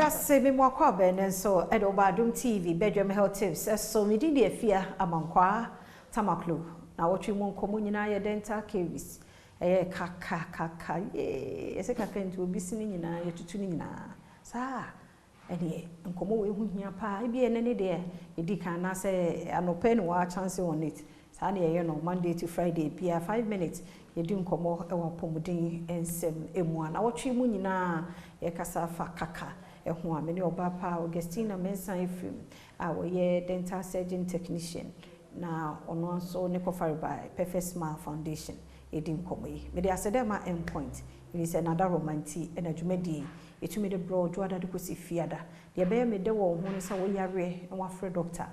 Media say me more carbon and so Adom TV, bedroom health tips. So me did fear amankwa tamaklu. Now what you want communina your dental caries. Kaka ye. Ese kaka into be singing na ye tuning na. Sa. Any nkomo we hu hia pa e bia nene de e di kan na say anopen wa chance on it. Sa na ye no Monday to Friday bia 5 minutes. Yedi nkomo e wa pomuden ensem emu na wotwe mu nyina ye kasa fa kaka eho a me ne oba pa Augustina Mensan Efim a wo ye dental surgeon technician na ono nso ne kofare by Perfect Smile Foundation yedi nkomo yi me de asedema endpoint it is another romanti and adwumadi etumi de bro dwada de kosi fiada de be me de wo ho ne sa wo yare na wa frɛ doctor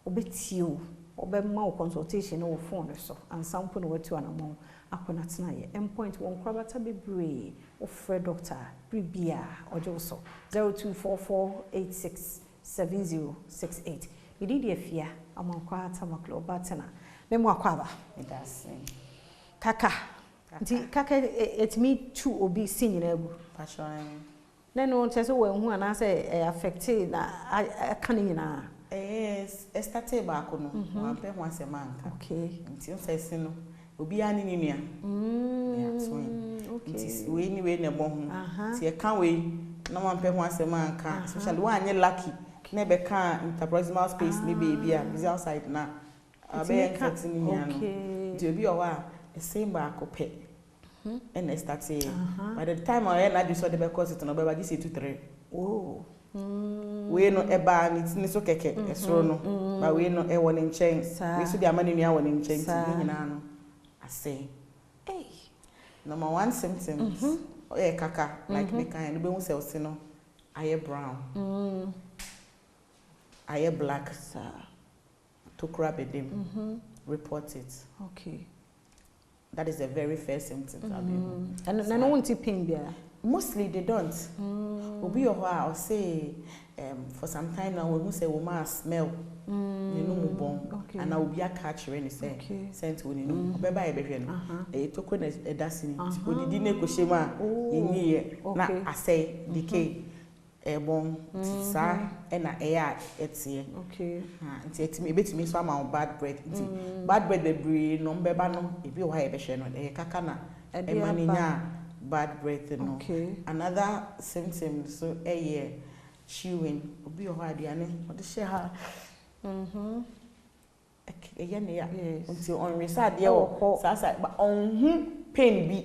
obetio obemma wo consultation no phone so and sample no watu anamon akona tena ye endpoint won krabata bebre wo frɛ doctor bribia ojo so 0244867068 idi de afia amankwa atamaklo batena memo akwaba medase kaka nti kaka etimi tu obi sinyina agu passion neno ntese wo hu ana say affect na akane nyina estate ba ko no wa pe ho asema nka okay nti nsese no obi ani ni nua okay nti we ni we na bo ho ti e kan we na wa pe ho asema nka especially wa anye lucky na be kan interproximal space ni baby a is outside na abe infect ni nua no nti obi o wa the same ba ko pe and estate by the time I na do so the be cause it no be ba gi 23 oh we no eba ni so keke esoro no ba we no e woni nchen we so di amani nua woni nchen ti nyina no ase number one symptoms kaka like me kan no be hu cells no aye brown aye black to crab edem report it okay that is the very first symptom and no want to pain bia mostly they don't obi o I'll say for some time now we say we must smell you know mu bon and I will be a catch when you say sent we no obeba e behwe no e toko na edasini odidi na ekoshema yinyi na asay decay bon sa na air etie okay nti etimi betimi so ama bad breath nti bad breath be bri no mbeba no ebi o ha e behwe no e kaka na e maninya bad breath no another symptom so chewing obi o ha dia ne o de she ha ye ne ya until on reside ye wo sa ba on pain bi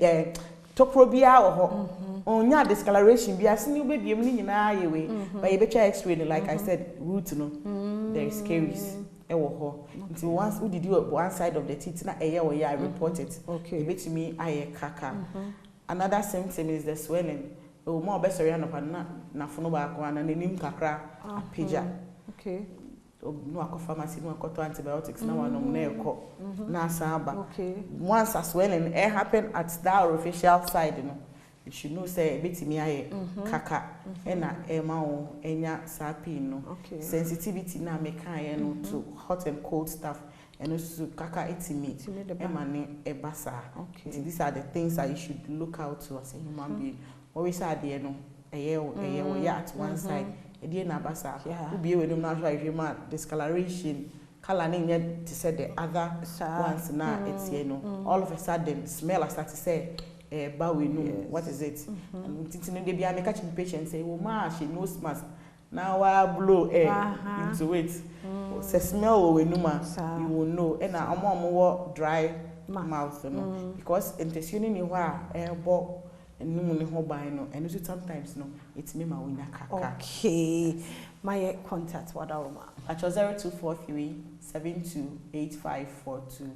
tokro bia wo ho onya discoloration bia se ni obediem ni nyina ye we but ye betwa x-ray like I said root no there is caries wo ho until once we did one side of the teeth na eye wo ya report it e betimi aye kaka another symptom is the swelling o mo be sorry na na fono ba ko na nanim kakra apeja no akọ pharmacy no akọ antibiotics na wanom na ekọ na asaba once a swelling it happen at that orificial side no you should know say betimi aye kaka na ema o enya sapi no sensitivity na make aye no to hot and cold stuff and also kaka etimi emane ebasa these are the things that you should look out to as a human being always are there no eye at one side e na basa ubi we no natural human discoloration color na nya to say the other ones na etie no all of a sudden smell I start to say ba we know what is it and tintino dey bia make catch the patient say wo ma she nose mask now I blow air into it say smell we know ma you will know and na omo dry mouth no because intention ni ho a bo enum ni ho ban no and so sometimes no it me ma wonya kaka okay my contact wadawoma at 0243 728542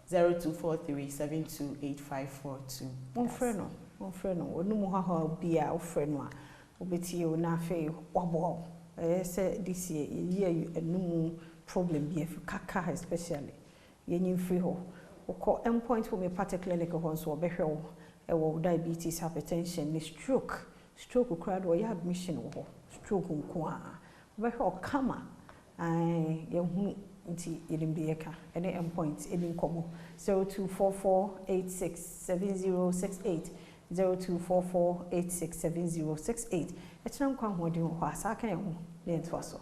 0243 728542 mon frère no onum ha ha bia o frère no a obeti o na fe wabo say this year enum problem bi afi kaka especially yenyim free ho ko endpoint for me particularly clinic ho so obehwe wo ewo diabetes hypertension ni stroke crowd wo ya admission wo stroke nko a obehwe o kama ye hu nti yedimbeka ene endpoint eni nkomo 0244867068 0244867068 ɛkyerɛ nkwa hoɔden wɔ hɔ a saa kan ho ne ntoa so